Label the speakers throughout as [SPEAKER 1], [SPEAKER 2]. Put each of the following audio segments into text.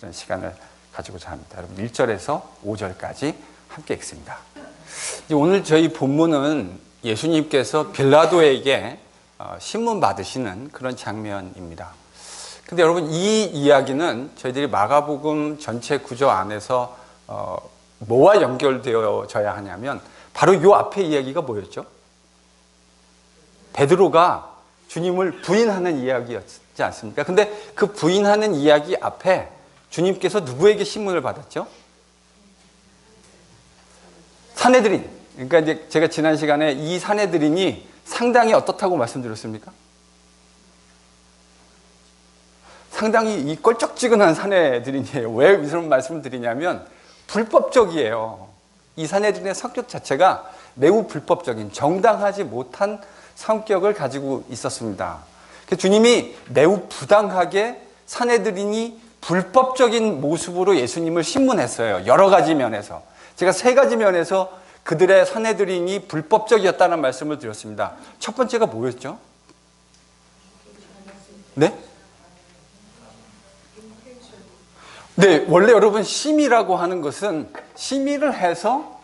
[SPEAKER 1] 그런 시간을 가지고자 합니다. 여러분 1절에서 5절까지 함께 읽습니다. 오늘 저희 본문은 예수님께서 빌라도에게 신문 받으시는 그런 장면입니다. 근데 여러분 이 이야기는 저희들이 마가복음 전체 구조 안에서 뭐와 연결되어져야 하냐면 바로 이 앞에 이야기가 뭐였죠? 베드로가 주님을 부인하는 이야기였지 않습니까? 근데 그 부인하는 이야기 앞에 주님께서 누구에게 신문을 받았죠? 산헤드린. 그러니까 이제 제가 지난 시간에 이 산헤드린이 상당히 어떻다고 말씀드렸습니까? 상당히 이 껄쩍지근한 산헤드린이에요. 왜 이런 말씀을 드리냐면 불법적이에요. 이 산헤드린의 성격 자체가 매우 불법적인, 정당하지 못한 성격을 가지고 있었습니다. 주님이 매우 부당하게 산헤드린이 불법적인 모습으로 예수님을 신문했어요. 여러 가지 면에서. 제가 세 가지 면에서 그들의 산헤드린이 불법적이었다는 말씀을 드렸습니다. 첫 번째가 뭐였죠? 네? 네, 원래 여러분 심의라고 하는 것은 심의를 해서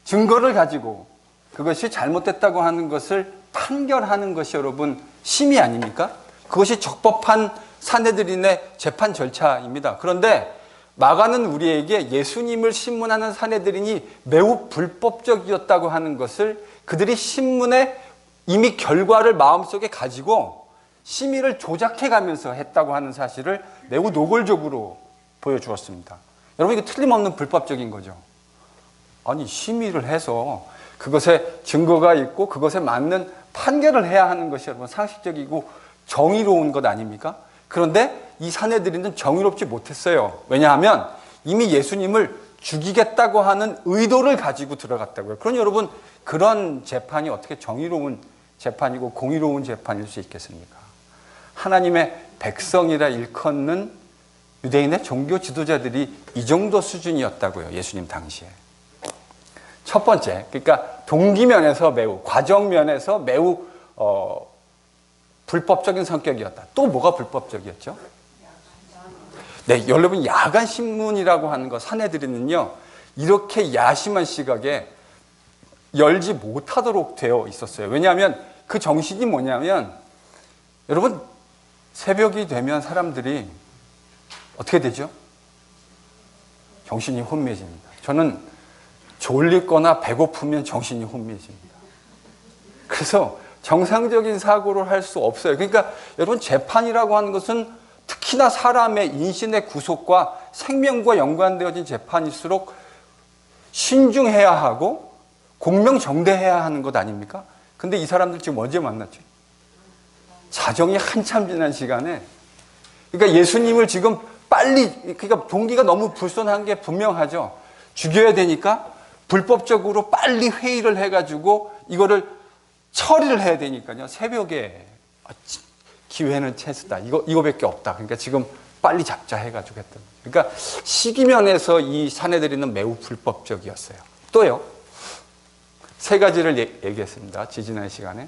[SPEAKER 1] 증거를 가지고 그것이 잘못됐다고 하는 것을 판결하는 것이 여러분 심의 아닙니까? 그것이 적법한 산헤드린의 재판 절차입니다. 그런데 마가는 우리에게 예수님을 신문하는 산헤드린이 매우 불법적이었다고 하는 것을 그들이 신문에 이미 결과를 마음속에 가지고 심의를 조작해가면서 했다고 하는 사실을 매우 노골적으로 보여주었습니다. 여러분 이거 틀림없는 불법적인 거죠. 아니 심의를 해서 그것에 증거가 있고 그것에 맞는 판결을 해야 하는 것이 여러분 상식적이고 정의로운 것 아닙니까? 그런데 이 산헤드린은 정의롭지 못했어요. 왜냐하면 이미 예수님을 죽이겠다고 하는 의도를 가지고 들어갔다고요. 그러니 여러분 그런 재판이 어떻게 정의로운 재판이고 공의로운 재판일 수 있겠습니까? 하나님의 백성이라 일컫는 유대인의 종교 지도자들이 이 정도 수준이었다고요. 예수님 당시에. 첫 번째, 그러니까 동기면에서 매우, 과정면에서 매우 불법적인 성격이었다. 또 뭐가 불법적이었죠? 네, 여러분 야간 신문이라고 하는 거 산헤드린은요 이렇게 야심한 시각에 열지 못하도록 되어 있었어요. 왜냐하면 그 정신이 뭐냐면 여러분 새벽이 되면 사람들이 어떻게 되죠? 정신이 혼미해집니다. 저는 졸리거나 배고프면 정신이 혼미해집니다. 그래서 정상적인 사고를 할 수 없어요. 그러니까 여러분 재판이라고 하는 것은 특히나 사람의 인신의 구속과 생명과 연관되어진 재판일수록 신중해야 하고 공명정대해야 하는 것 아닙니까? 근데 이 사람들 지금 언제 만났죠? 자정이 한참 지난 시간에 그러니까 예수님을 지금 빨리 그러니까 동기가 너무 불손한 게 분명하죠. 죽여야 되니까 불법적으로 빨리 회의를 해가지고 이거를 처리를 해야 되니까요. 새벽에 기회는 찬스다. 이거밖에 없다. 그러니까 지금 빨리 잡자 해가지고 했던. 그러니까 시기면에서 이 산헤드린은 매우 불법적이었어요. 또요. 세 가지를 얘기했습니다. 지지난 시간에.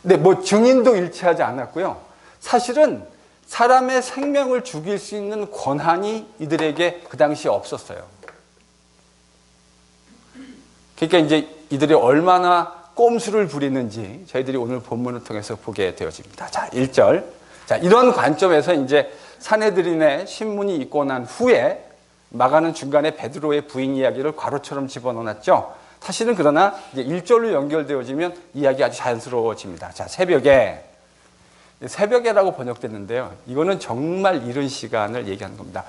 [SPEAKER 1] 네, 뭐 증인도 일치하지 않았고요. 사실은 사람의 생명을 죽일 수 있는 권한이 이들에게 그 당시에 없었어요. 그러니까 이제 이들이 얼마나 꼼수를 부리는지 저희들이 오늘 본문을 통해서 보게 되어집니다. 자, 1절. 자, 이런 관점에서 이제 산헤드린의 신문이 있고 난 후에 마가는 중간에 베드로의 부인 이야기를 괄호처럼 집어넣었죠. 사실은 그러나 이제 1절로 연결되어지면 이야기 아주 자연스러워집니다. 자, 새벽에라고 번역됐는데요. 이거는 정말 이른 시간을 얘기하는 겁니다.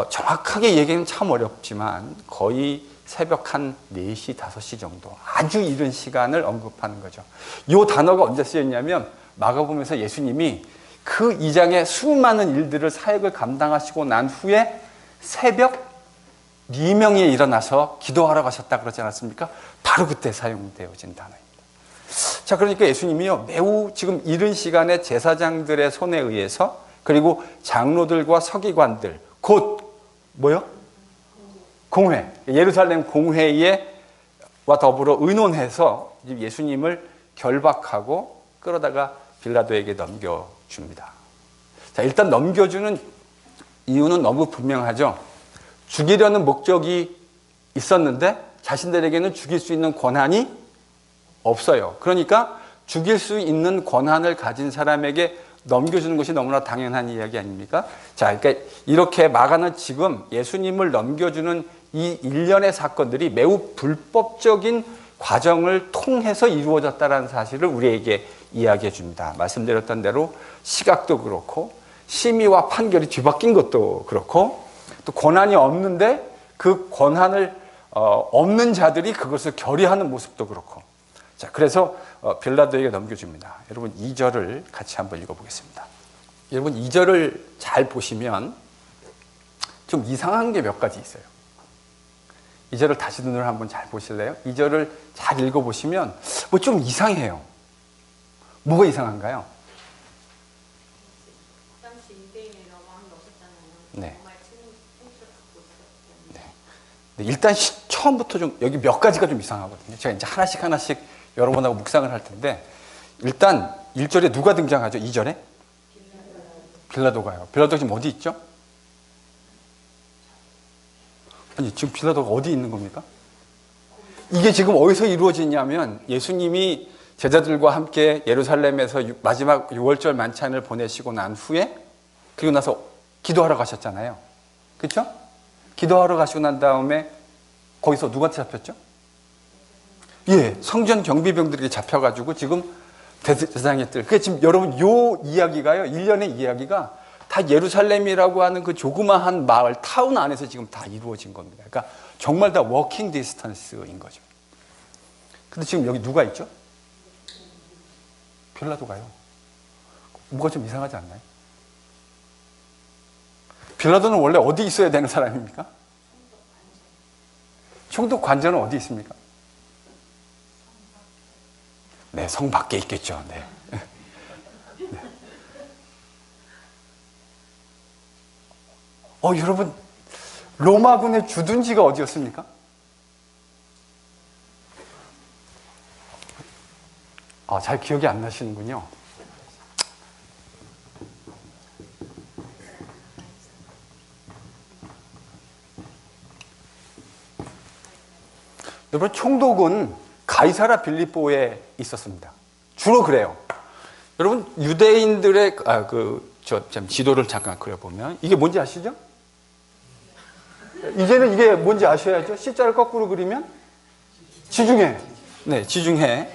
[SPEAKER 1] 정확하게 얘기하기는 참 어렵지만 거의 새벽 한 4시, 5시 정도 아주 이른 시간을 언급하는 거죠. 이 단어가 언제 쓰였냐면 마가복음에서 예수님이 그 2장의 수많은 일들을 사역을 감당하시고 난 후에 새벽 4명이 일어나서 기도하러 가셨다 그러지 않았습니까? 바로 그때 사용되어진 단어입니다. 자, 그러니까 예수님이요 매우 지금 이른 시간에 제사장들의 손에 의해서 그리고 장로들과 서기관들 곧 뭐요? 공회, 예루살렘 공회와 더불어 의논해서 예수님을 결박하고 끌어다가 빌라도에게 넘겨줍니다. 자, 자, 일단 넘겨주는 이유는 너무 분명하죠. 죽이려는 목적이 있었는데 자신들에게는 죽일 수 있는 권한이 없어요. 그러니까 죽일 수 있는 권한을 가진 사람에게 넘겨주는 것이 너무나 당연한 이야기 아닙니까? 자, 그러니까 이렇게 마가는 지금 예수님을 넘겨주는 이 일련의 사건들이 매우 불법적인 과정을 통해서 이루어졌다는 사실을 우리에게 이야기해 줍니다. 말씀드렸던 대로 시각도 그렇고 심의와 판결이 뒤바뀐 것도 그렇고 또 권한이 없는데 그 권한을 없는 자들이 그것을 결의하는 모습도 그렇고. 자, 그래서 빌라도에게 넘겨줍니다. 여러분 2절을 같이 한번 읽어보겠습니다. 여러분 2절을 잘 보시면 좀 이상한 게 몇 가지 있어요. 2절을 다시 눈으로 한번 잘 보실래요? 2절을 잘 읽어보시면 뭐 좀 이상해요. 뭐가 이상한가요?
[SPEAKER 2] 당시 유대인의 왕이 없었잖아요.
[SPEAKER 1] 네.
[SPEAKER 2] 정말 통치를 갖고 있었기
[SPEAKER 1] 네.
[SPEAKER 2] 때문에.
[SPEAKER 1] 일단 처음부터 좀 여기 몇 가지가 좀 이상하거든요. 제가 이제 하나씩 여러분하고 묵상을 할 텐데 일단 1절에 누가 등장하죠? 2절에? 빌라도가요. 빌라도가 지금 어디 있죠? 아니 지금 빌라도가 어디 있는 겁니까? 이게 지금 어디서 이루어지냐면 예수님이 제자들과 함께 예루살렘에서 마지막 6월절 만찬을 보내시고 난 후에 그리고 나서 기도하러 가셨잖아요. 그렇죠? 기도하러 가시고 난 다음에 거기서 누구한테 잡혔죠? 예, 성전 경비병들에게 잡혀가지고 지금 대장의 뜰. 그게 지금 여러분 요 이야기가요. 일련의 이야기가 다 예루살렘이라고 하는 그 조그마한 마을, 타운 안에서 지금 다 이루어진 겁니다. 그러니까 정말 다 워킹 디스턴스인 거죠. 근데 지금 여기 누가 있죠? 빌라도가요. 뭐가 좀 이상하지 않나요? 빌라도는 원래 어디 있어야 되는 사람입니까? 총독 관저는 어디 있습니까? 네, 성 밖에 있겠죠. 네. 네. 여러분, 로마군의 주둔지가 어디였습니까? 잘 기억이 안 나시는군요. 여러분, 총독은 가이사라 빌립보에 있었습니다. 주로 그래요. 여러분, 유대인들의 지도를 잠깐 그려보면 이게 뭔지 아시죠? 이제는 이게 뭔지 아셔야죠. C자를 거꾸로 그리면 지중해. 네, 지중해.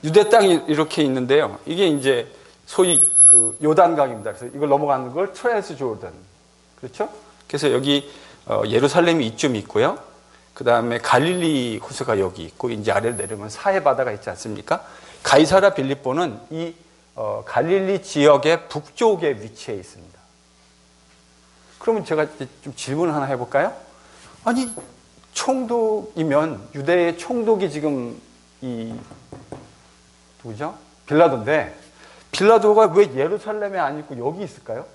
[SPEAKER 1] 유대 땅이 이렇게 있는데요. 이게 이제 소위 그 요단강입니다. 그래서 이걸 넘어가는 걸 트랜스 조던. 그렇죠? 그래서 여기 예루살렘이 이쯤 있고요. 그 다음에 갈릴리 호수가 여기 있고 이제 아래를 내려면 사해 바다가 있지 않습니까? 가이사라 빌립보는 이 갈릴리 지역의 북쪽에 위치해 있습니다. 그러면 제가 좀 질문을 하나 해볼까요? 아니 총독이면 유대의 총독이 지금 누구죠? 빌라도인데 빌라도가 왜 예루살렘에 안 있고 여기 있을까요?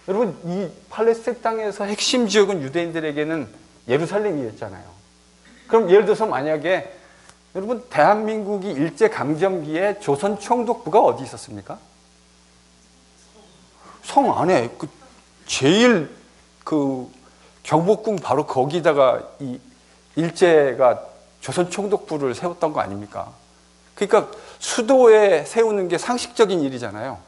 [SPEAKER 1] 여러분 이 팔레스타인 땅에서 핵심 지역은 유대인들에게는 예루살렘이었잖아요. 그럼 예를 들어서 만약에 여러분 대한민국이 일제강점기에 조선 총독부가 어디 있었습니까? 성 안에 제일 경복궁 바로 거기다가 이 일제가 조선 총독부를 세웠던 거 아닙니까? 그러니까 수도에 세우는 게 상식적인 일이잖아요.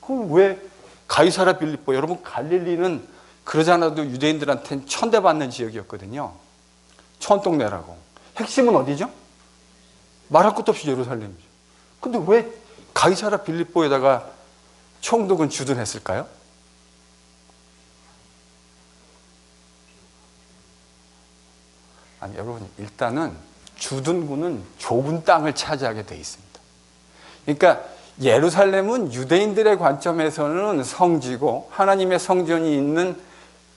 [SPEAKER 1] 그럼 왜 가이사라 빌립보, 여러분 갈릴리는 그러지 않아도 유대인들한테는 천대받는 지역이었거든요. 천동네라고. 핵심은 어디죠? 말할 것도 없이 예루살렘이죠. 근데 왜 가이사라 빌립보에다가 총독은 주둔했을까요? 아니 여러분 일단은 주둔구는 좁은 땅을 차지하게 돼 있습니다. 그러니까 예루살렘은 유대인들의 관점에서는 성지고 하나님의 성전이 있는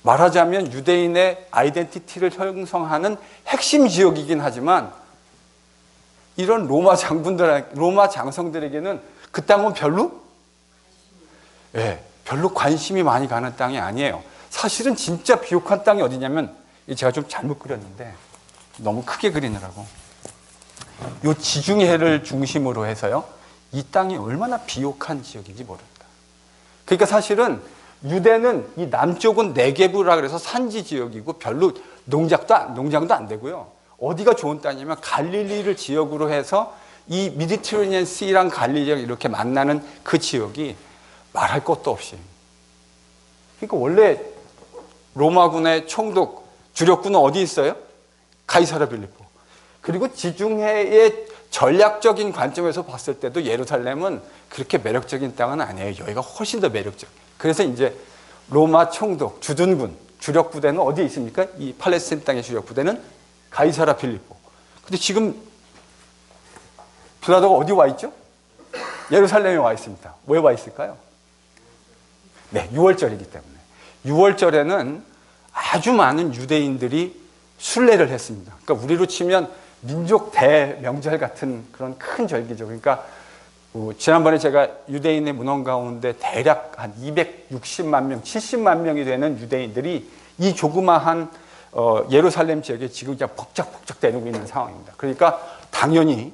[SPEAKER 1] 말하자면 유대인의 아이덴티티를 형성하는 핵심 지역이긴 하지만 이런 로마 장성들에게는 그 땅은 별로 관심이 많이 가는 땅이 아니에요. 사실은 진짜 비옥한 땅이 어디냐면 제가 좀 잘못 그렸는데 너무 크게 그리느라고 이 지중해를 중심으로 해서요. 이 땅이 얼마나 비옥한 지역인지 모릅니다. 그러니까 사실은 유대는 이 남쪽은 네게브라 그래서 산지 지역이고 별로 농장도 안 되고요. 어디가 좋은 땅이냐면 갈릴리를 지역으로 해서 이 미디테레니안 씨랑 갈릴리랑 이렇게 만나는 그 지역이 말할 것도 없이. 그러니까 원래 로마군의 총독 주력군은 어디 있어요? 가이사라 빌립보. 그리고 지중해의 전략적인 관점에서 봤을 때도 예루살렘은 그렇게 매력적인 땅은 아니에요. 여기가 훨씬 더 매력적. 그래서 이제 로마 총독 주둔군 주력 부대는 어디에 있습니까? 이 팔레스타인 땅의 주력 부대는 가이사라 빌립보. 근데 지금 빌라도가 어디 와 있죠? 예루살렘에 와 있습니다. 왜 와 있을까요? 네, 6월절이기 때문에. 6월절에는 아주 많은 유대인들이 순례를 했습니다. 그러니까 우리로 치면 민족 대명절 같은 그런 큰 절기죠. 그러니까 지난번에 제가 유대인의 문헌 가운데 대략 한 260만 명, 70만 명이 되는 유대인들이 이 조그마한 예루살렘 지역에 지금 그냥 벅적벅적 대누고 있는 상황입니다. 그러니까 당연히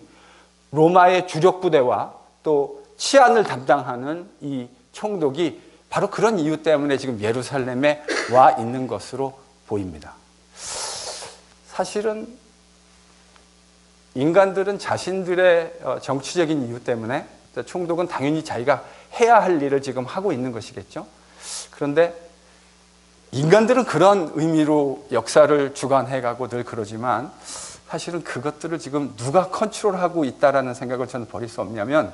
[SPEAKER 1] 로마의 주력 부대와 또 치안을 담당하는 이 총독이 바로 그런 이유 때문에 지금 예루살렘에 와 있는 것으로 보입니다. 사실은 인간들은 자신들의 정치적인 이유 때문에 총독은 당연히 자기가 해야 할 일을 지금 하고 있는 것이겠죠. 그런데 인간들은 그런 의미로 역사를 주관해가고 늘 그러지만 사실은 그것들을 지금 누가 컨트롤하고 있다라는 생각을 저는 버릴 수 없냐면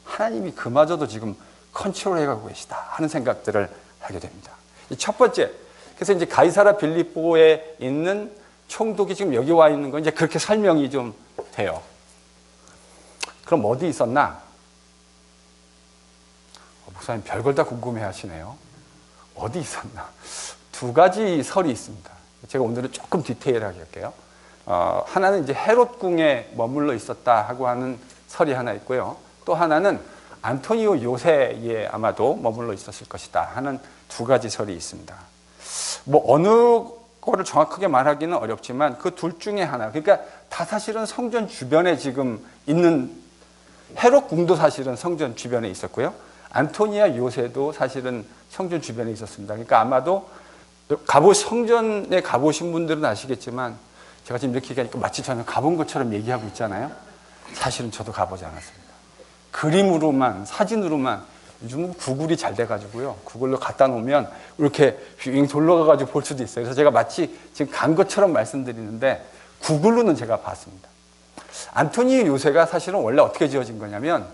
[SPEAKER 1] 하나님이 그마저도 지금 컨트롤해가고 계시다 하는 생각들을 하게 됩니다. 첫 번째, 그래서 이제 가이사라 빌립보에 있는 총독이 지금 여기 와 있는 건 이제 그렇게 설명이 좀 돼요. 그럼 어디 있었나? 목사님 별걸 다 궁금해 하시네요. 어디 있었나? 두 가지 설이 있습니다. 제가 오늘은 조금 디테일하게 할게요. 하나는 이제 헤롯 궁에 머물러 있었다 하고 하는 설이 하나 있고요. 또 하나는 안토니오 요새에 아마도 머물러 있었을 것이다 하는 두 가지 설이 있습니다. 뭐 어느 거를 정확하게 말하기는 어렵지만 그 둘 중에 하나. 그러니까 다 사실은 성전 주변에 지금 있는 헤롯 궁도 사실은 성전 주변에 있었고요. 안토니아 요새도 사실은 성전 주변에 있었습니다. 그러니까 아마도 성전에 가보신 분들은 아시겠지만 제가 지금 이렇게 얘기하니까 마치 저는 가본 것처럼 얘기하고 있잖아요. 사실은 저도 가보지 않았습니다. 그림으로만, 사진으로만, 요즘은 구글이 잘 돼가지고요. 구글로 갖다 놓으면 이렇게 빙 돌아가가지고 볼 수도 있어요. 그래서 제가 마치 지금 간 것처럼 말씀드리는데 구글로는 제가 봤습니다. 안토니오 요새가 사실은 원래 어떻게 지어진 거냐면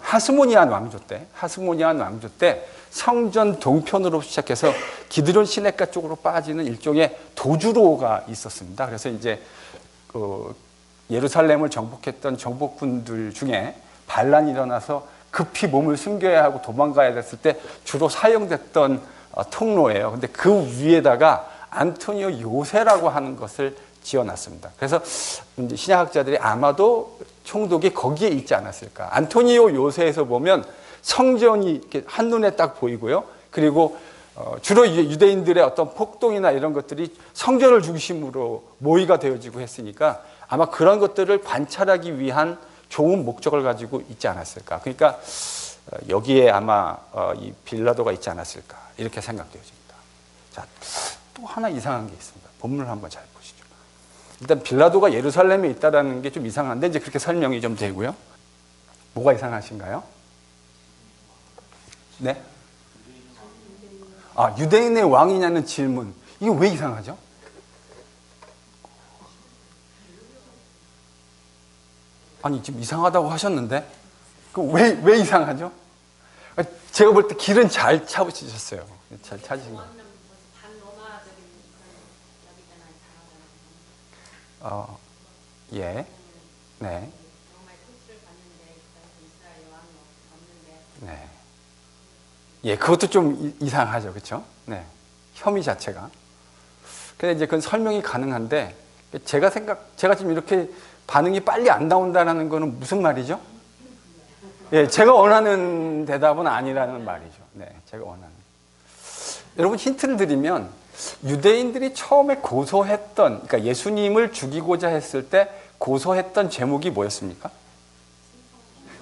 [SPEAKER 1] 하스모니안 왕조 때 성전 동편으로 시작해서 기드론 시내가 쪽으로 빠지는 일종의 도주로가 있었습니다. 그래서 이제 예루살렘을 정복했던 정복군들 중에 반란이 일어나서 급히 몸을 숨겨야 하고 도망가야 됐을 때 주로 사용됐던 통로예요. 근데 그 위에다가 안토니오 요새라고 하는 것을 지어놨습니다. 그래서 이제 신약학자들이 아마도 총독이 거기에 있지 않았을까. 안토니오 요새에서 보면 성전이 이렇게 한눈에 딱 보이고요. 그리고 주로 유대인들의 어떤 폭동이나 이런 것들이 성전을 중심으로 모의가 되어지고 했으니까 아마 그런 것들을 관찰하기 위한 좋은 목적을 가지고 있지 않았을까. 그러니까 여기에 아마 이 빌라도가 있지 않았을까 이렇게 생각되어집니다. 자, 또 하나 이상한 게 있습니다. 본문을 한번 잘 보시죠. 일단 빌라도가 예루살렘에 있다라는 게 좀 이상한데 이제 그렇게 설명이 좀 되고요. 뭐가 이상하신가요? 네? 유대인의 왕이냐는 질문. 이게 왜 이상하죠? 아니, 지금 이상하다고 하셨는데? 왜 이상하죠? 제가 볼 때 길은 잘 찾으셨어요. 잘 찾으신 거예요.
[SPEAKER 2] 반로마적인 여기잖아요.
[SPEAKER 1] 예. 네.
[SPEAKER 2] 정말 코스를 봤는데 이스라엘 왕이 없는데.
[SPEAKER 1] 네. 예, 그것도 좀 이상하죠. 그렇죠? 네. 혐의 자체가. 근데 이제 그건 설명이 가능한데 제가 지금 이렇게 반응이 빨리 안 나온다는 거는 무슨 말이죠? 예, 제가 원하는 대답은 아니라는 말이죠. 네, 제가 원하는. 여러분 힌트를 드리면 유대인들이 처음에 고소했던, 그러니까 예수님을 죽이고자 했을 때 고소했던 제목이 뭐였습니까?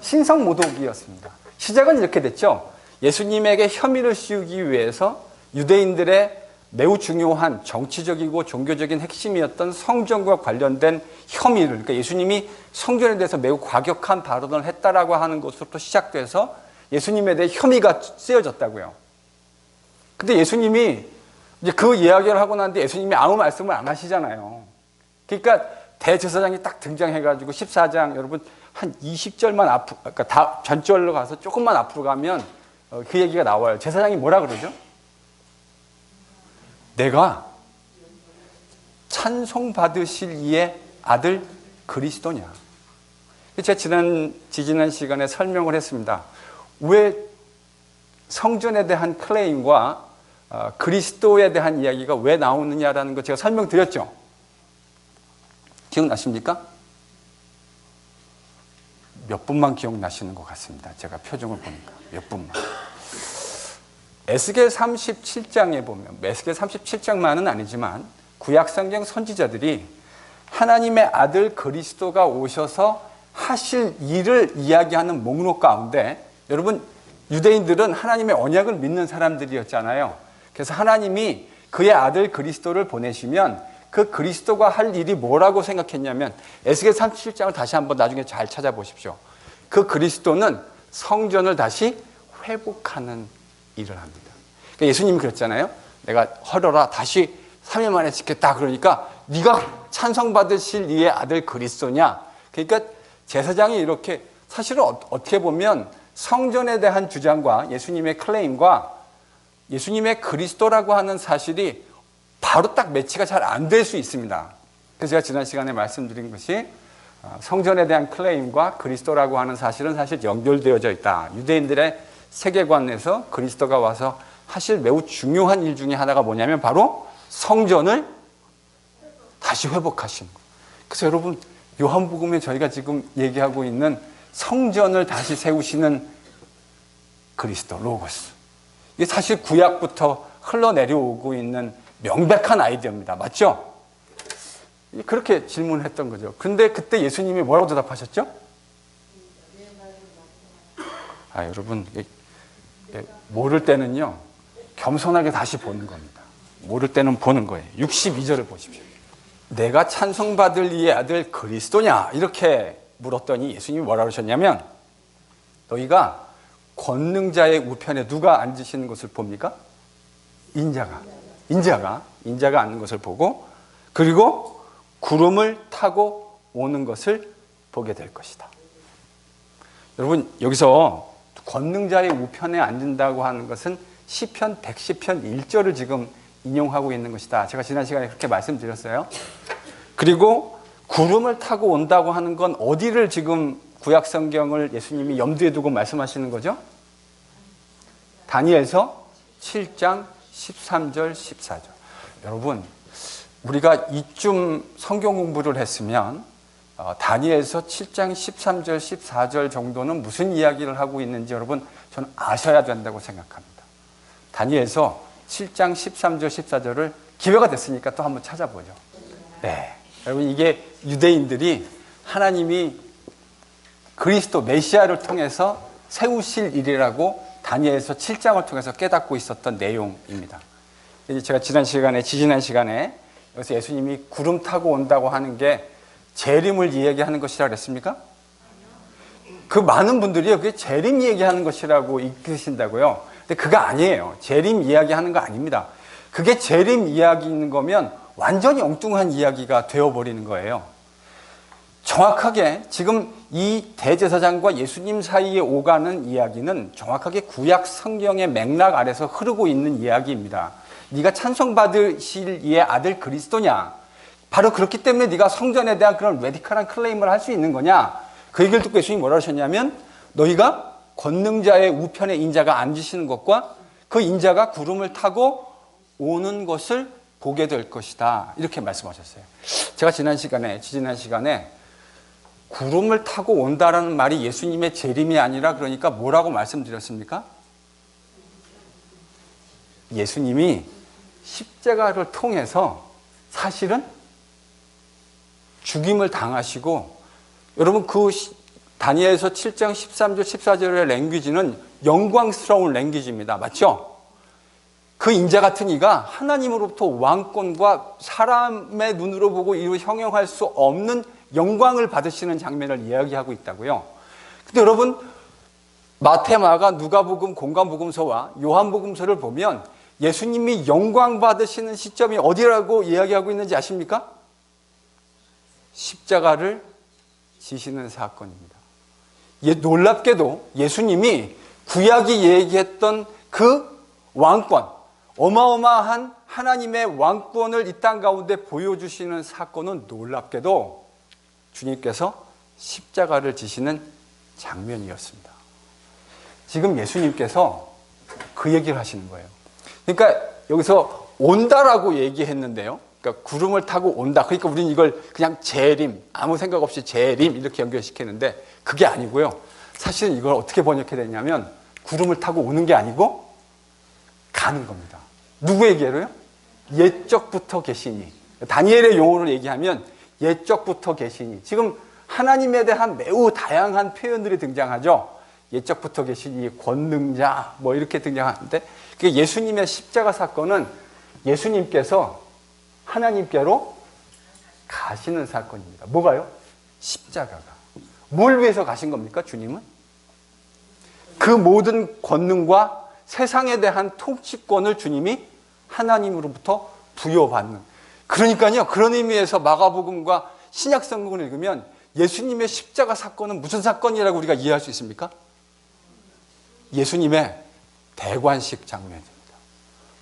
[SPEAKER 1] 신성모독이었습니다. 시작은 이렇게 됐죠. 예수님에게 혐의를 씌우기 위해서 유대인들의 매우 중요한 정치적이고 종교적인 핵심이었던 성전과 관련된 혐의를, 그러니까 예수님이 성전에 대해서 매우 과격한 발언을 했다라고 하는 것으로부터 시작돼서 예수님에 대해 혐의가 쓰여졌다고요. 근데 예수님이 이제 그 이야기를 하고 난 뒤에 예수님이 아무 말씀을 안 하시잖아요. 그러니까 대제사장이 딱 등장해가지고 14장 여러분 한 20절만 앞으로, 그러니까 다 전절로 가서 조금만 앞으로 가면 그 얘기가 나와요. 제사장이 뭐라 그러죠? 내가 찬송받으실 이의 아들 그리스도냐. 제가 지난 시간에 설명을 했습니다. 왜 성전에 대한 클레임과 그리스도에 대한 이야기가 왜 나오느냐라는 거 제가 설명드렸죠. 기억나십니까? 몇 분만 기억나시는 것 같습니다. 제가 표정을 보니까 몇 분만. 에스겔 37장에 보면, 에스겔 37장만은 아니지만 구약성경 선지자들이 하나님의 아들 그리스도가 오셔서 하실 일을 이야기하는 목록 가운데, 여러분 유대인들은 하나님의 언약을 믿는 사람들이었잖아요. 그래서 하나님이 그의 아들 그리스도를 보내시면 그 그리스도가 할 일이 뭐라고 생각했냐면, 에스겔 37장을 다시 한번 나중에 잘 찾아보십시오. 그 그리스도는 성전을 다시 회복하는 일을 합니다. 그러니까 예수님이 그랬잖아요. 내가 헐어라 다시 3일 만에 짓겠다. 그러니까 네가 찬송받으실 이의 아들 그리스도냐. 그러니까 제사장이 이렇게, 사실은 어떻게 보면 성전에 대한 주장과 예수님의 클레임과 예수님의 그리스도라고 하는 사실이 바로 딱 매치가 잘 안 될 수 있습니다. 그래서 제가 지난 시간에 말씀드린 것이 성전에 대한 클레임과 그리스도라고 하는 사실은 사실 연결되어져 있다. 유대인들의 세계관에서 그리스도가 와서 하실 매우 중요한 일 중에 하나가 뭐냐면 바로 성전을 다시 회복하시는 것. 그래서 여러분 요한복음에 저희가 지금 얘기하고 있는 성전을 다시 세우시는 그리스도, 로고스. 이게 사실 구약부터 흘러내려오고 있는 명백한 아이디어입니다. 맞죠? 그렇게 질문을 했던 거죠. 그런데 그때 예수님이 뭐라고 대답하셨죠? 여러분 모를 때는요 겸손하게 다시 보는 겁니다. 모를 때는 보는 거예요. 62절을 보십시오. 내가 찬송받을 이의 아들 그리스도냐? 이렇게 물었더니 예수님이 뭐라고 하셨냐면, 너희가 권능자의 우편에 누가 앉으시는 것을 봅니까? 인자가 앉는 것을 보고, 그리고 구름을 타고 오는 것을 보게 될 것이다. 여러분 여기서 권능자의 우편에 앉는다고 하는 것은 시편 110편 1절을 지금 인용하고 있는 것이다. 제가 지난 시간에 그렇게 말씀드렸어요. 그리고 구름을 타고 온다고 하는 건 어디를 지금 구약 성경을 예수님이 염두에 두고 말씀하시는 거죠? 다니엘서 7장 13절 14절. 여러분 우리가 이쯤 성경 공부를 했으면 다니엘서 7장 13절 14절 정도는 무슨 이야기를 하고 있는지 여러분 저는 아셔야 된다고 생각합니다. 다니엘서 7장 13절 14절을 기회가 됐으니까 또 한번 찾아보죠. 네, 여러분 이게 유대인들이 하나님이 그리스도 메시아를 통해서 세우실 일이라고 다니엘서 7장을 통해서 깨닫고 있었던 내용입니다. 제가 지지난 시간에 여기서 예수님이 구름 타고 온다고 하는 게 재림을 이야기하는 것이라고 그랬습니까? 그 많은 분들이 그게 재림 이야기하는 것이라고 이끄신다고요. 근데 그거 아니에요. 재림 이야기하는 거 아닙니다. 그게 재림 이야기인 거면 완전히 엉뚱한 이야기가 되어버리는 거예요. 정확하게 지금 이 대제사장과 예수님 사이에 오가는 이야기는 정확하게 구약 성경의 맥락 아래서 흐르고 있는 이야기입니다. 네가 찬송받으실 이의 아들 그리스도냐? 바로 그렇기 때문에 네가 성전에 대한 그런 레디컬한 클레임을 할 수 있는 거냐? 그 얘기를 듣고 예수님이 뭐라 하셨냐면, 너희가 권능자의 우편에 인자가 앉으시는 것과 그 인자가 구름을 타고 오는 것을 보게 될 것이다. 이렇게 말씀하셨어요. 제가 지지난 시간에 구름을 타고 온다라는 말이 예수님의 재림이 아니라, 그러니까 뭐라고 말씀드렸습니까? 예수님이 십자가를 통해서 사실은 죽임을 당하시고, 여러분 그 다니엘서 7장 13절 14절의 랭귀지는 영광스러운 랭귀지입니다. 맞죠? 그 인자 같은 이가 하나님으로부터 왕권과 사람의 눈으로 보고 이루 형용할 수 없는 영광을 받으시는 장면을 이야기하고 있다고요. 근데 여러분, 마태, 마가, 누가복음, 공관복음서와 요한복음서를 보면 예수님이 영광 받으시는 시점이 어디라고 이야기하고 있는지 아십니까? 십자가를 지시는 사건입니다. 놀랍게도 예수님이 구약이 얘기했던 그 왕권, 어마어마한 하나님의 왕권을 이 땅 가운데 보여주시는 사건은 놀랍게도 주님께서 십자가를 지시는 장면이었습니다. 지금 예수님께서 그 얘기를 하시는 거예요. 그러니까 여기서 온다라고 얘기했는데요. 그러니까 구름을 타고 온다. 그러니까 우리는 이걸 그냥 재림, 아무 생각 없이 재림 이렇게 연결시키는데 그게 아니고요. 사실은 이걸 어떻게 번역해야 되냐면 구름을 타고 오는 게 아니고 가는 겁니다. 누구에게로요? 옛적부터 계시니. 다니엘의 용어로 얘기하면 옛적부터 계시니. 지금 하나님에 대한 매우 다양한 표현들이 등장하죠. 옛적부터 계시니, 권능자 뭐 이렇게 등장하는데 예수님의 십자가 사건은 예수님께서 하나님께로 가시는 사건입니다. 뭐가요? 십자가가. 뭘 위해서 가신 겁니까? 주님은? 그 모든 권능과 세상에 대한 통치권을 주님이 하나님으로부터 부여받는. 그러니까요. 그런 의미에서 마가복음과 신약성경을 읽으면 예수님의 십자가 사건은 무슨 사건이라고 우리가 이해할 수 있습니까? 예수님의 대관식 장면입니다.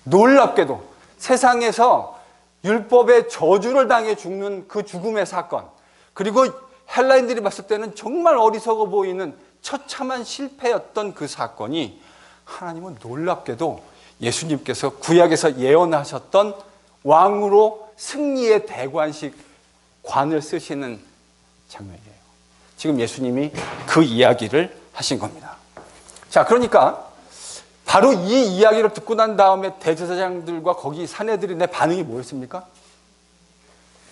[SPEAKER 1] 놀랍게도 세상에서 율법의 저주를 당해 죽는 그 죽음의 사건, 그리고 헬라인들이 봤을 때는 정말 어리석어 보이는 처참한 실패였던 그 사건이 하나님은 놀랍게도 예수님께서 구약에서 예언하셨던 왕으로 승리의 대관식 관을 쓰시는 장면이에요. 지금 예수님이 그 이야기를 하신 겁니다. 자, 그러니까 바로 이 이야기를 듣고 난 다음에 대제사장들과 거기 사내들의 반응이 뭐였습니까?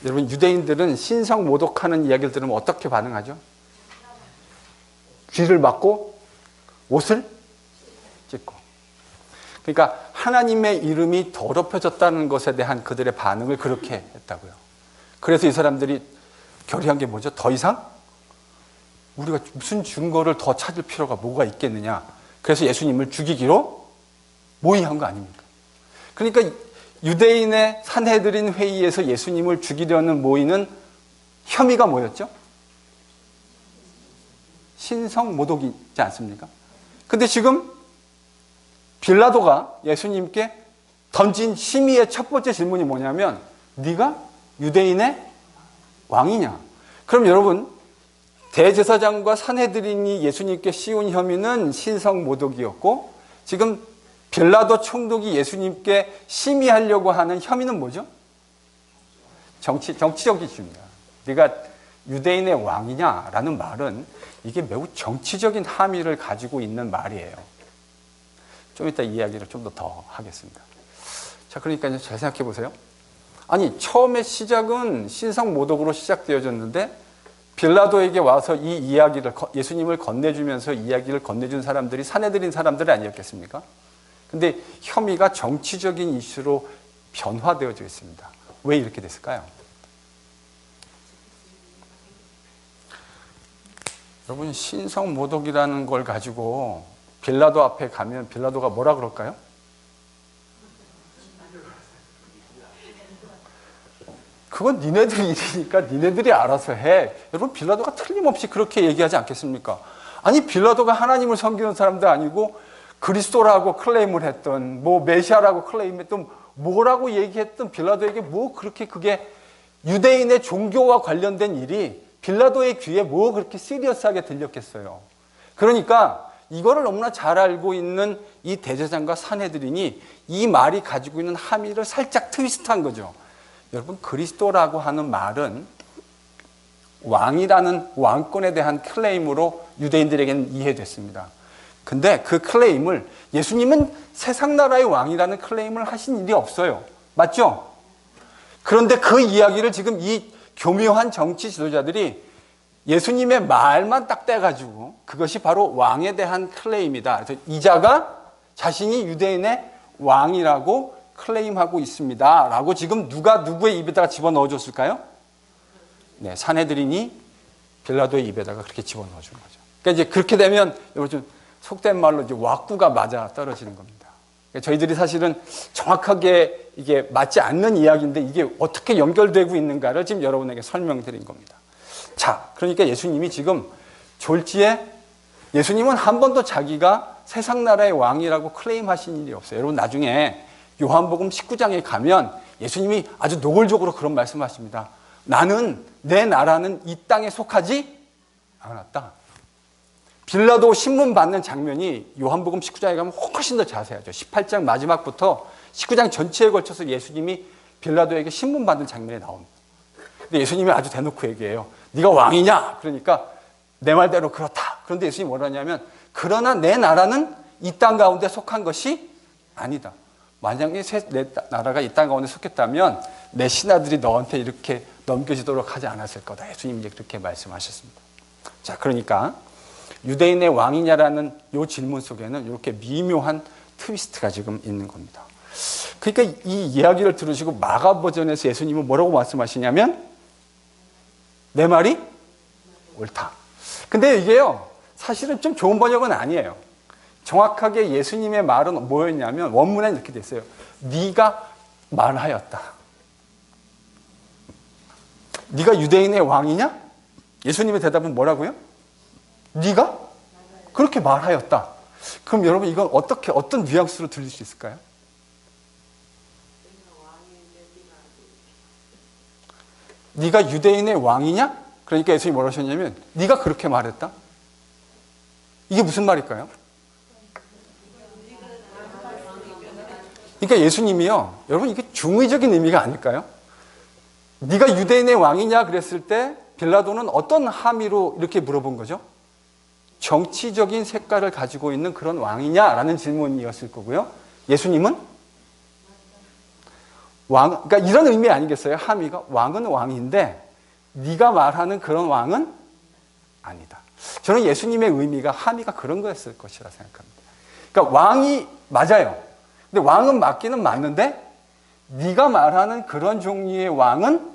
[SPEAKER 1] 여러분, 유대인들은 신성 모독하는 이야기를 들으면 어떻게 반응하죠? 귀를 막고 옷을 찢고. 그러니까 하나님의 이름이 더럽혀졌다는 것에 대한 그들의 반응을 그렇게 했다고요. 그래서 이 사람들이 결의한 게 뭐죠? 더 이상 우리가 무슨 증거를 더 찾을 필요가 뭐가 있겠느냐. 그래서 예수님을 죽이기로 모의한 거 아닙니까? 그러니까 유대인의 산헤드린 회의에서 예수님을 죽이려는 모의는 혐의가 뭐였죠? 신성 모독이지 않습니까? 근데 지금 빌라도가 예수님께 던진 심의의 첫 번째 질문이 뭐냐면 네가 유대인의 왕이냐? 그럼 여러분, 대제사장과 산헤드린이 예수님께 씌운 혐의는 신성 모독이었고 지금 빌라도 총독이 예수님께 심의하려고 하는 혐의는 뭐죠? 정치적 이슈입니다. 네가 유대인의 왕이냐라는 말은 이게 매우 정치적인 함의를 가지고 있는 말이에요. 좀 이따 이야기를 좀 더 하겠습니다. 자, 그러니까 이제 잘 생각해 보세요. 아니, 처음에 시작은 신성 모독으로 시작되어졌는데 빌라도에게 와서 이 이야기를, 예수님을 건네주면서 이야기를 건네준 사람들이 산헤드린 사람들이 아니었겠습니까? 근데 혐의가 정치적인 이슈로 변화되어져 있습니다. 왜 이렇게 됐을까요? 여러분, 신성 모독이라는 걸 가지고 빌라도 앞에 가면 빌라도가 뭐라 그럴까요? 그건 니네들 일이니까 니네들이 알아서 해. 여러분, 빌라도가 틀림없이 그렇게 얘기하지 않겠습니까? 아니, 빌라도가 하나님을 섬기는 사람도 아니고 그리스도라고 클레임을 했던, 뭐 메시아라고 클레임했던, 뭐라고 얘기했던 빌라도에게 뭐 그렇게 그게 유대인의 종교와 관련된 일이 빌라도의 귀에 뭐 그렇게 시리어스하게 들렸겠어요. 그러니까 이거를 너무나 잘 알고 있는 이 대제사장과 산헤드린이 이 말이 가지고 있는 함의를 살짝 트위스트한 거죠. 여러분, 그리스도라고 하는 말은 왕이라는 왕권에 대한 클레임으로 유대인들에게는 이해됐습니다. 근데 그 클레임을, 예수님은 세상 나라의 왕이라는 클레임을 하신 일이 없어요. 맞죠? 그런데 그 이야기를 지금 이 교묘한 정치 지도자들이 예수님의 말만 딱 떼가지고 그것이 바로 왕에 대한 클레임이다. 그래서 이 자가 자신이 유대인의 왕이라고 클레임하고 있습니다. 라고 지금 누가 누구의 입에다가 집어넣어 줬을까요? 네, 산헤드린이 빌라도의 입에다가 그렇게 집어넣어 준 거죠. 그러니까 이제 그렇게 되면 여러분 좀 속된 말로 이제 왁구가 맞아 떨어지는 겁니다. 그러니까 저희들이 사실은 정확하게 이게 맞지 않는 이야기인데 이게 어떻게 연결되고 있는가를 지금 여러분에게 설명드린 겁니다. 자, 그러니까 예수님이 지금 졸지에 예수님은 한 번도 자기가 세상 나라의 왕이라고 클레임하신 일이 없어요. 여러분 나중에 요한복음 19장에 가면 예수님이 아주 노골적으로 그런 말씀하십니다. 나는 내 나라는 이 땅에 속하지 않았다. 빌라도 신문 받는 장면이 요한복음 19장에 가면 훨씬 더 자세하죠. 18장 마지막부터 19장 전체에 걸쳐서 예수님이 빌라도에게 신문 받는 장면이 나옵니다. 근데 예수님이 아주 대놓고 얘기해요. 네가 왕이냐? 그러니까 내 말대로 그렇다. 그런데 예수님이 뭐라 하냐면 그러나 내 나라는 이 땅 가운데 속한 것이 아니다. 만약에 내 나라가 이 땅 가운데 속했다면 내 신하들이 너한테 이렇게 넘겨지도록 하지 않았을 거다. 예수님이 이제 그렇게 말씀하셨습니다. 자, 그러니까 유대인의 왕이냐라는 이 질문 속에는 이렇게 미묘한 트위스트가 지금 있는 겁니다. 그러니까 이 이야기를 들으시고 마가 버전에서 예수님은 뭐라고 말씀하시냐면 내 말이 옳다. 근데 이게요, 사실은 좀 좋은 번역은 아니에요. 정확하게 예수님의 말은 뭐였냐면 원문에 이렇게 돼 있어요. 네가 말하였다. 네가 유대인의 왕이냐? 예수님의 대답은 뭐라고요? 네가 그렇게 말하였다. 그럼 여러분 이건 어떤 뉘앙스로 들릴 수 있을까요? 네가 유대인의 왕이냐? 그러니까 예수님이 뭐라 하셨냐면 네가 그렇게 말했다. 이게 무슨 말일까요? 그러니까 예수님이요, 여러분 이게 중의적인 의미가 아닐까요? 네가 유대인의 왕이냐 그랬을 때 빌라도는 어떤 함의로 이렇게 물어본 거죠? 정치적인 색깔을 가지고 있는 그런 왕이냐라는 질문이었을 거고요. 예수님은 왕, 그러니까 이런 의미 아니겠어요? 함의가 왕은 왕인데 네가 말하는 그런 왕은 아니다. 저는 예수님의 의미가 함의가 그런 거였을 것이라 생각합니다. 그러니까 왕이 맞아요. 근데 왕은 맞기는 맞는데 네가 말하는 그런 종류의 왕은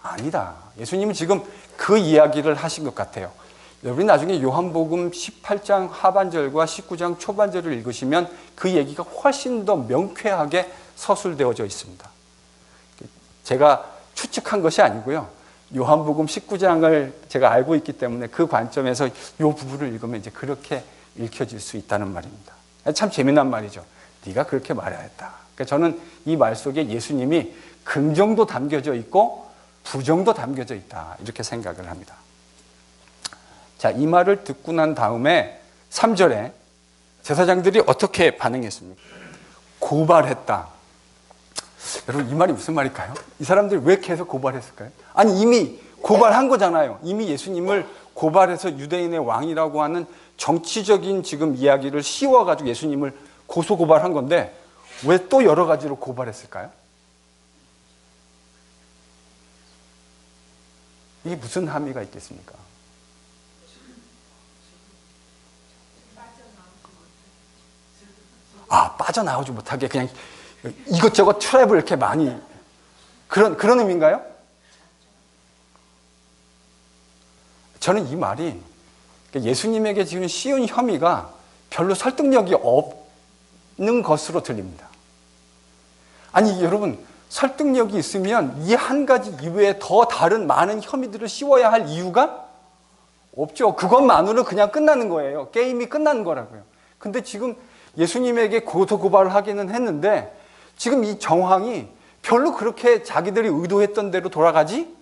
[SPEAKER 1] 아니다. 예수님은 지금 그 이야기를 하신 것 같아요. 여러분이 나중에 요한복음 18장 하반절과 19장 초반절을 읽으시면 그 얘기가 훨씬 더 명쾌하게 서술되어져 있습니다. 제가 추측한 것이 아니고요. 요한복음 19장을 제가 알고 있기 때문에 그 관점에서 이 부분을 읽으면 이제 그렇게 읽혀질 수 있다는 말입니다. 참 재미난 말이죠. 네가 그렇게 말하였다. 그러니까 저는 이 말 속에 예수님이 긍정도 담겨져 있고 부정도 담겨져 있다. 이렇게 생각을 합니다. 자, 이 말을 듣고 난 다음에 3절에 제사장들이 어떻게 반응했습니까? 고발했다. 여러분 이 말이 무슨 말일까요? 이 사람들이 왜 계속 고발했을까요? 아니 이미 고발한 거잖아요. 이미 예수님을 고발해서 유대인의 왕이라고 하는 정치적인 지금 이야기를 씌워가지고 예수님을 고소고발한 건데 왜 또 여러 가지로 고발했을까요? 이게 무슨 함의가 있겠습니까? 빠져나오지 못하게 그냥 이것저것 트랩을 이렇게 많이 그런 의미인가요? 저는 이 말이 예수님에게 지금 씌운 혐의가 별로 설득력이 없는 것으로 들립니다. 아니 여러분 설득력이 있으면 이 한 가지 이외에 더 다른 많은 혐의들을 씌워야 할 이유가 없죠. 그것만으로 그냥 끝나는 거예요. 게임이 끝나는 거라고요. 근데 지금 예수님에게 고소고발을 하기는 했는데 지금 이 정황이 별로 그렇게 자기들이 의도했던 대로 돌아가지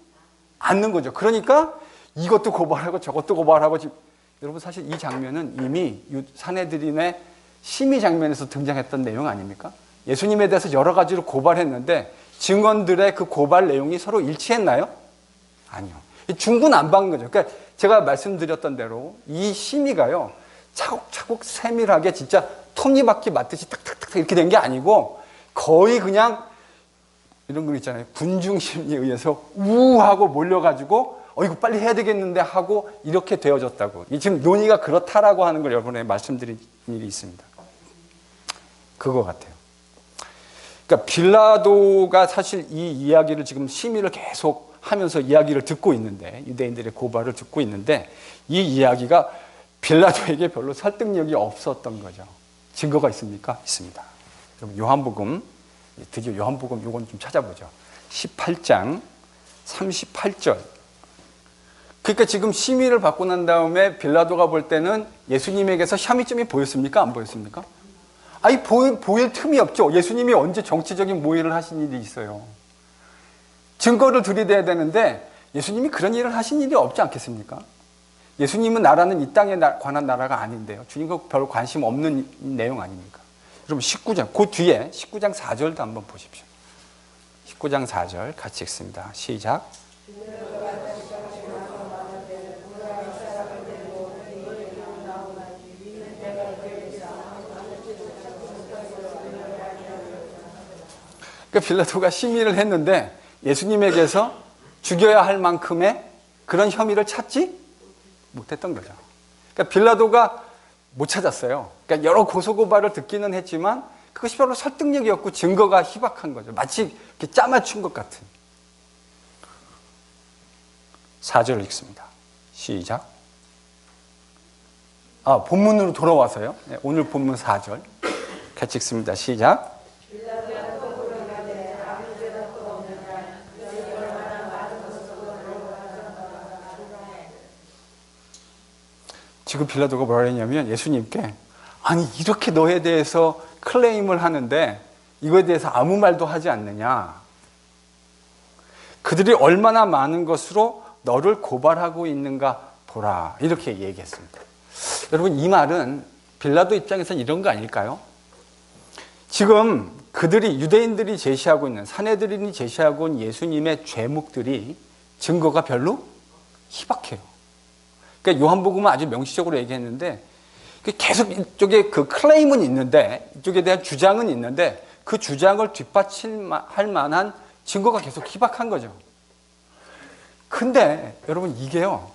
[SPEAKER 1] 않는 거죠. 그러니까 이것도 고발하고 저것도 고발하고 지금 여러분 사실 이 장면은 이미 산헤드린의 심의 장면에서 등장했던 내용 아닙니까? 예수님에 대해서 여러 가지로 고발했는데 증언들의 그 고발 내용이 서로 일치했나요? 아니요. 중구난방인 거죠. 그러니까 제가 말씀드렸던 대로 이 심의가요 차곡차곡 세밀하게 진짜 톱니바퀴 맞듯이 탁탁탁 이렇게 된 게 아니고 거의 그냥 이런 거 있잖아요. 군중심리에 의해서 우하고 몰려가지고 이거 빨리 해야 되겠는데 하고 이렇게 되어졌다고. 지금 논의가 그렇다라고 하는 걸 여러분에게 말씀드린 일이 있습니다. 그거 같아요. 그러니까 빌라도가 사실 이 이야기를 지금 심의를 계속 하면서 이야기를 듣고 있는데, 유대인들의 고발을 듣고 있는데, 이 이야기가 빌라도에게 별로 설득력이 없었던 거죠. 증거가 있습니까? 있습니다. 그럼 요한복음, 드디어 요한복음 요건 좀 찾아보죠. 18장 38절. 그러니까 지금 심의를 받고 난 다음에 빌라도가 볼 때는 예수님에게서 혐의점이 보였습니까? 안 보였습니까? 아니, 보일 틈이 없죠. 예수님이 언제 정치적인 모의를 하신 일이 있어요. 증거를 들이대야 되는데 예수님이 그런 일을 하신 일이 없지 않겠습니까? 예수님은 나라는 이 땅에 관한 나라가 아닌데요. 주님과 별로 관심 없는 내용 아닙니까? 여러분 19장, 그 뒤에 19장 4절도 한번 보십시오. 19장 4절 같이 읽습니다. 시작. 그러니까 빌라도가 심의를 했는데 예수님에게서 죽여야 할 만큼의 그런 혐의를 찾지 못했던 거죠. 그러니까 빌라도가 못 찾았어요. 그러니까 여러 고소고발을 듣기는 했지만 그것이 별로 설득력이 없고 증거가 희박한 거죠. 마치 이렇게 짜맞춘 것 같은. 4절을 읽습니다. 시작. 본문으로 돌아와서요. 네, 오늘 본문 4절 같이 읽습니다. 시작. 지금 빌라도가 뭐라 했냐면 예수님께 아니 이렇게 너에 대해서 클레임을 하는데 이거에 대해서 아무 말도 하지 않느냐. 그들이 얼마나 많은 것으로 너를 고발하고 있는가 보라. 이렇게 얘기했습니다. 여러분 이 말은 빌라도 입장에서는 이런 거 아닐까요? 지금 그들이 유대인들이 제시하고 있는 산헤드린이 제시하고 있는 예수님의 죄목들이 증거가 별로 희박해요. 그러니까 요한복음은 아주 명시적으로 얘기했는데 계속 이쪽에 그 클레임은 있는데 이쪽에 대한 주장은 있는데 그 주장을 뒷받침할 만한 증거가 계속 희박한 거죠. 근데 여러분 이게요.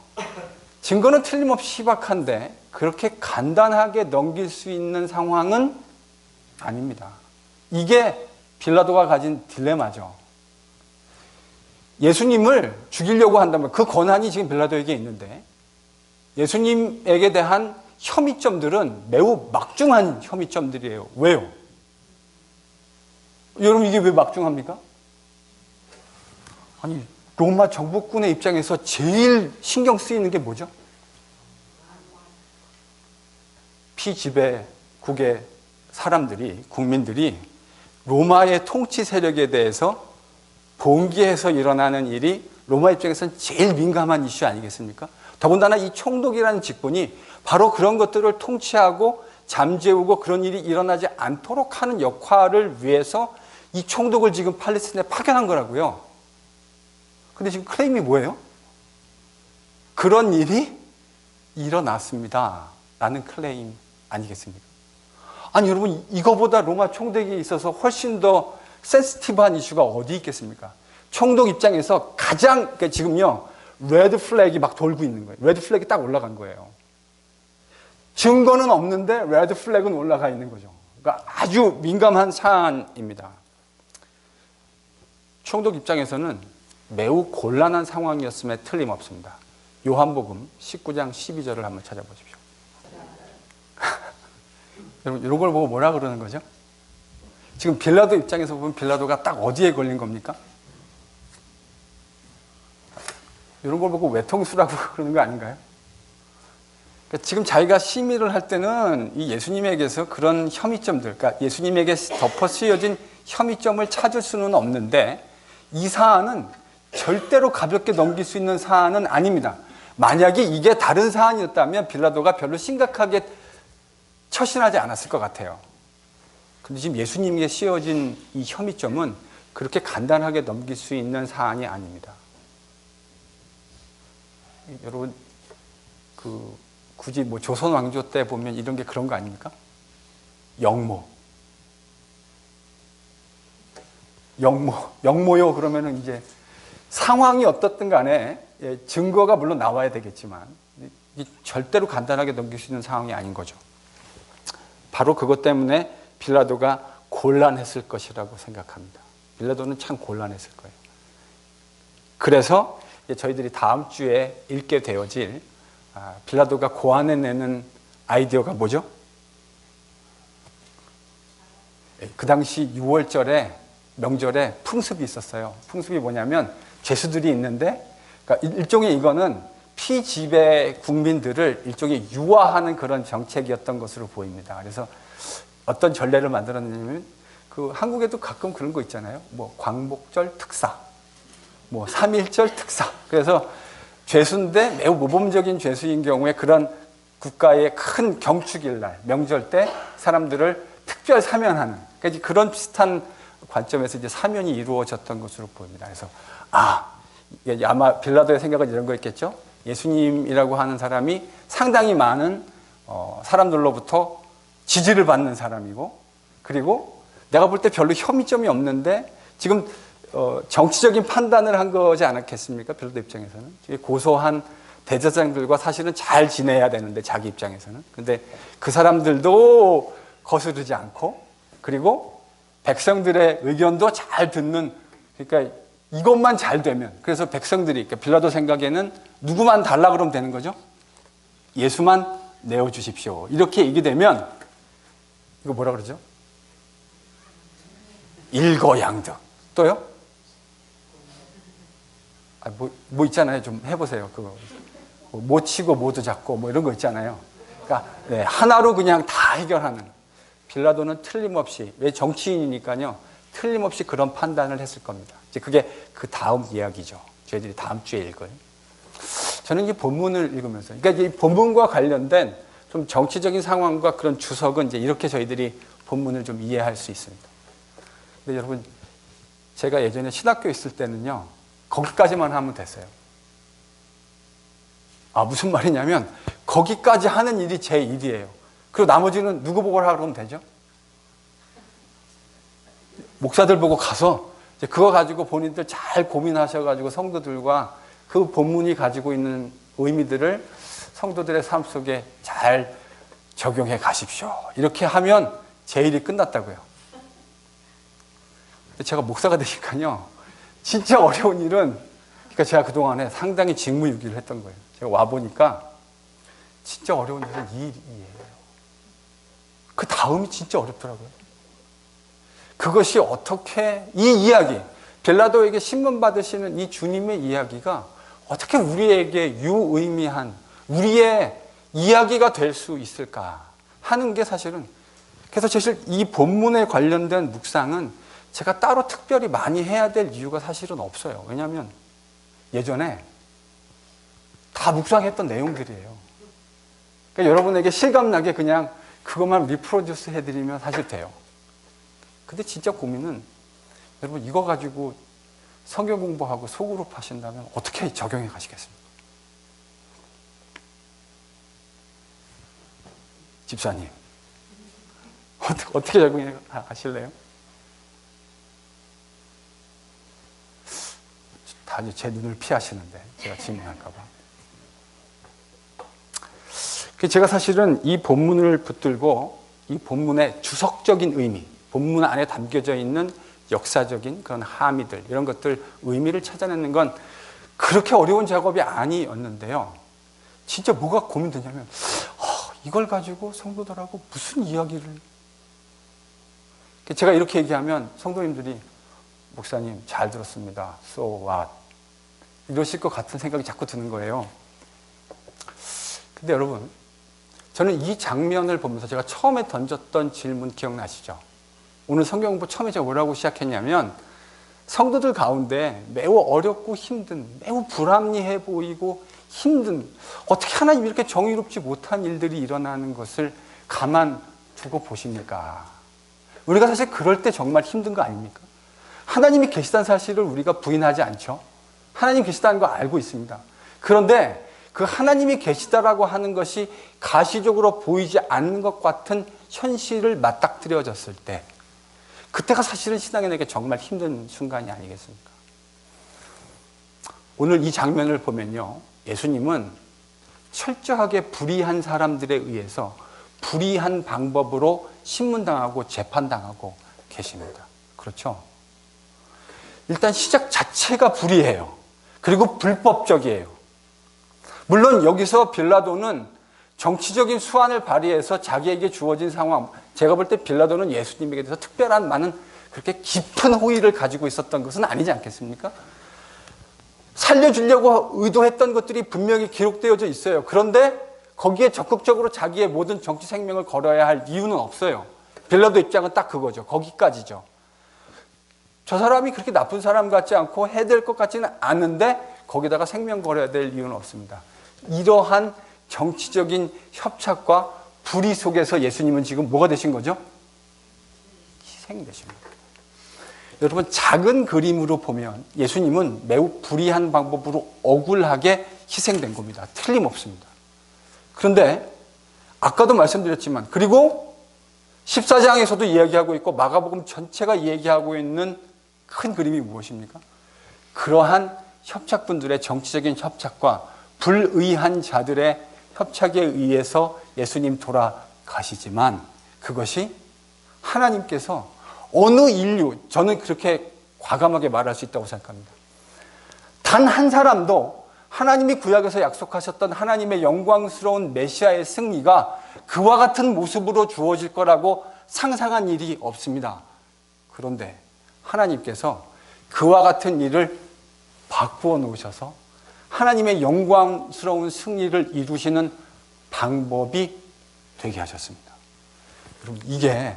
[SPEAKER 1] 증거는 틀림없이 희박한데 그렇게 간단하게 넘길 수 있는 상황은 아닙니다. 이게 빌라도가 가진 딜레마죠. 예수님을 죽이려고 한다면 그 권한이 지금 빌라도에게 있는데 예수님에게 대한 혐의점들은 매우 막중한 혐의점들이에요. 왜요? 여러분 이게 왜 막중합니까? 아니 로마 정복군의 입장에서 제일 신경 쓰이는 게 뭐죠? 피지배국의 사람들이, 국민들이 로마의 통치 세력에 대해서 봉기해서 일어나는 일이 로마 입장에서는 제일 민감한 이슈 아니겠습니까? 더군다나 이 총독이라는 직분이 바로 그런 것들을 통치하고 잠재우고 그런 일이 일어나지 않도록 하는 역할을 위해서 이 총독을 지금 팔레스타인에 파견한 거라고요. 근데 지금 클레임이 뭐예요? 그런 일이 일어났습니다. 라는 클레임 아니겠습니까? 아니 여러분 이거보다 로마 총독에 있어서 훨씬 더 센시티브한 이슈가 어디 있겠습니까? 총독 입장에서 가장 그러니까 지금요. 레드 플래그가 막 돌고 있는 거예요. 레드 플래그가 딱 올라간 거예요. 증거는 없는데 레드 플래그는 올라가 있는 거죠. 그러니까 아주 민감한 사안입니다. 총독 입장에서는 매우 곤란한 상황이었음에 틀림없습니다. 요한복음 19장 12절을 한번 찾아보십시오. 여러분 이걸 보고 뭐라 그러는 거죠? 지금 빌라도 입장에서 보면 빌라도가 딱 어디에 걸린 겁니까? 이런 걸 보고 외통수라고 그러는 거 아닌가요? 그러니까 지금 자기가 심의를 할 때는 이 예수님에게서 그런 혐의점들, 그러니까 예수님에게 덮어 씌워진 혐의점을 찾을 수는 없는데 이 사안은 절대로 가볍게 넘길 수 있는 사안은 아닙니다. 만약에 이게 다른 사안이었다면 빌라도가 별로 심각하게 처신하지 않았을 것 같아요. 근데 지금 예수님에게 씌워진 이 혐의점은 그렇게 간단하게 넘길 수 있는 사안이 아닙니다. 여러분 굳이 뭐 조선 왕조 때 보면 이런 게 그런 거 아닙니까? 영모요 그러면은 이제 상황이 어떻든 간에 증거가 물론 나와야 되겠지만 절대로 간단하게 넘길 수 있는 상황이 아닌 거죠. 바로 그것 때문에 빌라도가 곤란했을 것이라고 생각합니다. 빌라도는 참 곤란했을 거예요. 그래서 저희들이 다음 주에 읽게 되어질 빌라도가 고안해내는 아이디어가 뭐죠? 그 당시 6월절에 명절에 풍습이 있었어요. 풍습이 뭐냐면 죄수들이 있는데, 그러니까 일종의 이거는 피지배 국민들을 일종의 유화하는 그런 정책이었던 것으로 보입니다. 그래서 어떤 전례를 만들었냐면 그 한국에도 가끔 그런 거 있잖아요. 뭐 광복절 특사, 뭐 3.1절 특사. 그래서 죄수인데 매우 모범적인 죄수인 경우에 그런 국가의 큰 경축일 날, 명절 때 사람들을 특별 사면하는, 그러니까 그런 비슷한 관점에서 이제 사면이 이루어졌던 것으로 보입니다. 그래서 아마 빌라도의 생각은 이런 거였겠죠. 예수님이라고 하는 사람이 상당히 많은 사람들로부터 지지를 받는 사람이고, 그리고 내가 볼 때 별로 혐의점이 없는데 지금 정치적인 판단을 한 거지 않았겠습니까? 빌라도 입장에서는 고소한 대제사장들과 사실은 잘 지내야 되는데, 자기 입장에서는. 근데 그 사람들도 거스르지 않고, 그리고 백성들의 의견도 잘 듣는, 그러니까 이것만 잘 되면, 그래서 백성들이, 그러니까 빌라도 생각에는 누구만 달라 그러면 되는 거죠? 예수만 내어주십시오. 이렇게 얘기 되면 이거 뭐라 그러죠? 일거양득. 또요? 뭐 있잖아요. 좀 해보세요. 그거. 못 치고 모두 잡고 뭐 이런 거 있잖아요. 그러니까 하나로 그냥 다 해결하는. 빌라도는 틀림없이, 왜 정치인이니까요, 틀림없이 그런 판단을 했을 겁니다. 이제 그게 그 다음 이야기죠. 저희들이 다음 주에 읽을. 저는 이 본문을 읽으면서, 그러니까 이 본문과 관련된 좀 정치적인 상황과 그런 주석은 이제 이렇게 저희들이 본문을 좀 이해할 수 있습니다. 근데 여러분, 제가 예전에 신학교 있을 때는요, 거기까지만 하면 됐어요. 무슨 말이냐면, 거기까지 하는 일이 제 일이에요. 그리고 나머지는 누구 보고 하라고 하면 되죠? 목사들 보고 가서 이제 그거 가지고 본인들 잘 고민하셔가지고 성도들과 그 본문이 가지고 있는 의미들을 성도들의 삶 속에 잘 적용해 가십시오. 이렇게 하면 제 일이 끝났다고요. 제가 목사가 되니까요, 진짜 어려운 일은, 그러니까 제가 그동안에 상당히 직무유기를 했던 거예요. 제가 와보니까 진짜 어려운 일은 이 일이에요. 그 다음이 진짜 어렵더라고요. 그것이 어떻게, 이 이야기, 빌라도에게 신문 받으시는 이 주님의 이야기가 어떻게 우리에게 유의미한 우리의 이야기가 될 수 있을까 하는 게 사실은, 그래서 사실 이 본문에 관련된 묵상은 제가 따로 특별히 많이 해야 될 이유가 사실은 없어요. 왜냐하면 예전에 다 묵상했던 내용들이에요. 그러니까 여러분에게 실감나게 그냥 그것만 리프로듀스 해드리면 사실 돼요. 근데 진짜 고민은, 여러분 이거 가지고 성경 공부하고 소그룹 하신다면 어떻게 적용해 가시겠습니까? 집사님, 어떻게 적용해 하실래요? 다들 제 눈을 피하시는데 제가 질문할까 봐. 제가 사실은 이 본문을 붙들고 이 본문의 주석적인 의미, 본문 안에 담겨져 있는 역사적인 그런 함의들, 이런 것들 의미를 찾아내는 건 그렇게 어려운 작업이 아니었는데요. 진짜 뭐가 고민되냐면, 이걸 가지고 성도들하고 무슨 이야기를. 제가 이렇게 얘기하면 성도님들이, 목사님 잘 들었습니다. So what? 이러실 것 같은 생각이 자꾸 드는 거예요. 근데 여러분, 저는 이 장면을 보면서 제가 처음에 던졌던 질문 기억나시죠? 오늘 성경 공부 처음에 제가 뭐라고 시작했냐면, 성도들 가운데 매우 어렵고 힘든, 매우 불합리해 보이고 힘든, 어떻게 하나님 이렇게 정의롭지 못한 일들이 일어나는 것을 가만 두고 보십니까? 우리가 사실 그럴 때 정말 힘든 거 아닙니까? 하나님이 계시다는 사실을 우리가 부인하지 않죠. 하나님 계시다는 거 알고 있습니다. 그런데 그 하나님이 계시다라고 하는 것이 가시적으로 보이지 않는 것 같은 현실을 맞닥뜨려졌을 때, 그때가 사실은 신앙인에게 정말 힘든 순간이 아니겠습니까? 오늘 이 장면을 보면요, 예수님은 철저하게 불의한 사람들에 의해서 불의한 방법으로 신문당하고 재판당하고 계십니다. 그렇죠? 일단 시작 자체가 불의해요. 그리고 불법적이에요. 물론 여기서 빌라도는 정치적인 수완을 발휘해서 자기에게 주어진 상황, 제가 볼 때 빌라도는 예수님에게 대해서 특별한 많은 그렇게 깊은 호의를 가지고 있었던 것은 아니지 않겠습니까? 살려주려고 의도했던 것들이 분명히 기록되어져 있어요. 그런데 거기에 적극적으로 자기의 모든 정치 생명을 걸어야 할 이유는 없어요. 빌라도 입장은 딱 그거죠. 거기까지죠. 저 사람이 그렇게 나쁜 사람 같지 않고 해야 될 것 같지는 않은데 거기다가 생명 걸어야 될 이유는 없습니다. 이러한 정치적인 협착과 불의 속에서 예수님은 지금 뭐가 되신 거죠? 희생되신 거예요. 여러분, 작은 그림으로 보면 예수님은 매우 불의한 방법으로 억울하게 희생된 겁니다. 틀림없습니다. 그런데 아까도 말씀드렸지만, 그리고 14장에서도 이야기하고 있고 마가복음 전체가 이야기하고 있는 큰 그림이 무엇입니까? 그러한 협착분들의 정치적인 협착과 불의한 자들의 협착에 의해서 예수님 돌아가시지만, 그것이 하나님께서 어느 인류, 저는 그렇게 과감하게 말할 수 있다고 생각합니다. 단 한 사람도 하나님이 구약에서 약속하셨던 하나님의 영광스러운 메시아의 승리가 그와 같은 모습으로 주어질 거라고 상상한 일이 없습니다. 그런데 하나님께서 그와 같은 일을 바꾸어 놓으셔서 하나님의 영광스러운 승리를 이루시는 방법이 되게 하셨습니다. 여러분, 이게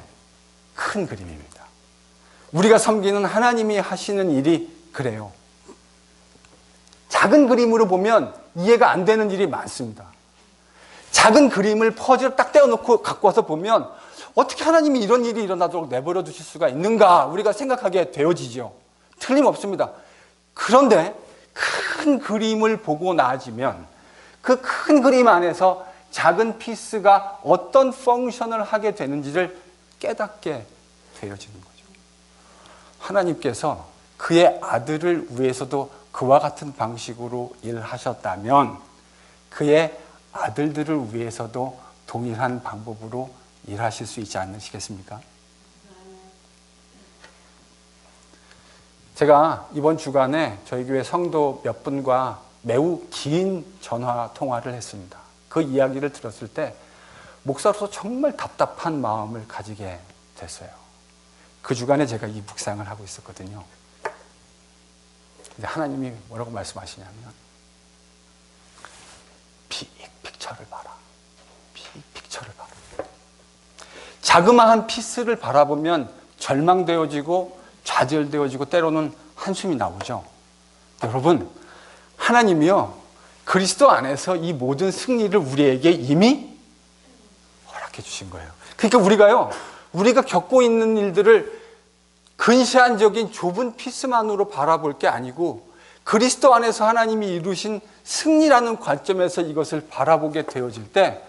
[SPEAKER 1] 큰 그림입니다. 우리가 섬기는 하나님이 하시는 일이 그래요. 작은 그림으로 보면 이해가 안 되는 일이 많습니다. 작은 그림을 퍼즐을 딱 떼어놓고 갖고 와서 보면 어떻게 하나님이 이런 일이 일어나도록 내버려 두실 수가 있는가 우리가 생각하게 되어지죠. 틀림없습니다. 그런데 큰 그림을 보고 나아지면 그 큰 그림 안에서 작은 피스가 어떤 펑션을 하게 되는지를 깨닫게 되어지는 거죠. 하나님께서 그의 아들을 위해서도 그와 같은 방식으로 일하셨다면 그의 아들들을 위해서도 동일한 방법으로 일하실 수 있지 않으시겠습니까? 제가 이번 주간에 저희 교회 성도 몇 분과 매우 긴 전화 통화를 했습니다. 그 이야기를 들었을 때 목사로서 정말 답답한 마음을 가지게 됐어요. 그 주간에 제가 이 묵상을 하고 있었거든요. 근데 하나님이 뭐라고 말씀하시냐면 빅픽처를 봐라. 빅픽처를 봐라. 자그마한 피스를 바라보면 절망되어지고 좌절되어지고 때로는 한숨이 나오죠. 여러분, 하나님이요 그리스도 안에서 이 모든 승리를 우리에게 이미 허락해 주신 거예요. 그러니까 우리가 겪고 있는 일들을 근시안적인 좁은 피스만으로 바라볼 게 아니고 그리스도 안에서 하나님이 이루신 승리라는 관점에서 이것을 바라보게 되어질 때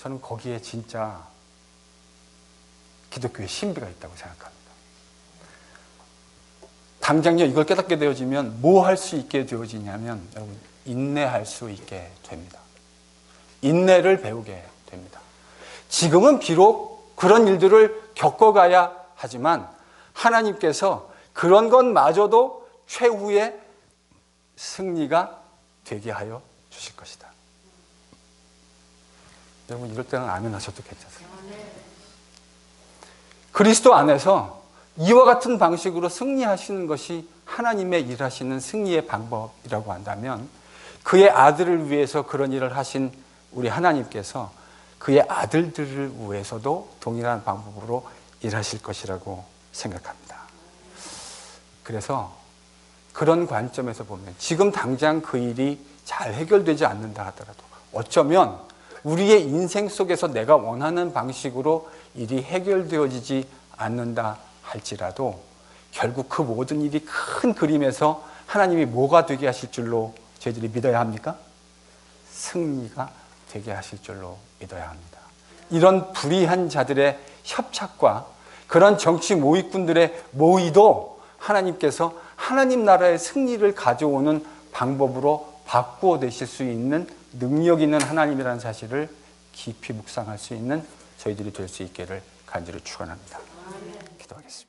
[SPEAKER 1] 저는 거기에 진짜 기독교의 신비가 있다고 생각합니다. 당장요 이걸 깨닫게 되어지면 뭐 할 수 있게 되어지냐면 여러분 인내할 수 있게 됩니다. 인내를 배우게 됩니다. 지금은 비록 그런 일들을 겪어가야 하지만 하나님께서 그런 것마저도 최후의 승리가 되게 하여 주실 것이다. 여러분 이럴 때는 아멘 하셔도 괜찮습니다. 그리스도 안에서 이와 같은 방식으로 승리하시는 것이 하나님의 일하시는 승리의 방법이라고 한다면 그의 아들을 위해서 그런 일을 하신 우리 하나님께서 그의 아들들을 위해서도 동일한 방법으로 일하실 것이라고 생각합니다. 그래서 그런 관점에서 보면 지금 당장 그 일이 잘 해결되지 않는다 하더라도 어쩌면 우리의 인생 속에서 내가 원하는 방식으로 일이 해결되어지지 않는다 할지라도 결국 그 모든 일이 큰 그림에서 하나님이 뭐가 되게 하실 줄로 저희들이 믿어야 합니까? 승리가 되게 하실 줄로 믿어야 합니다. 이런 불의한 자들의 협착과 그런 정치 모의꾼들의 모의도 하나님께서 하나님 나라의 승리를 가져오는 방법으로 바꾸어 내실 수 있는 능력 있는 하나님이라는 사실을 깊이 묵상할 수 있는 저희들이 될 수 있기를 간절히 축원합니다. 기도하겠습니다.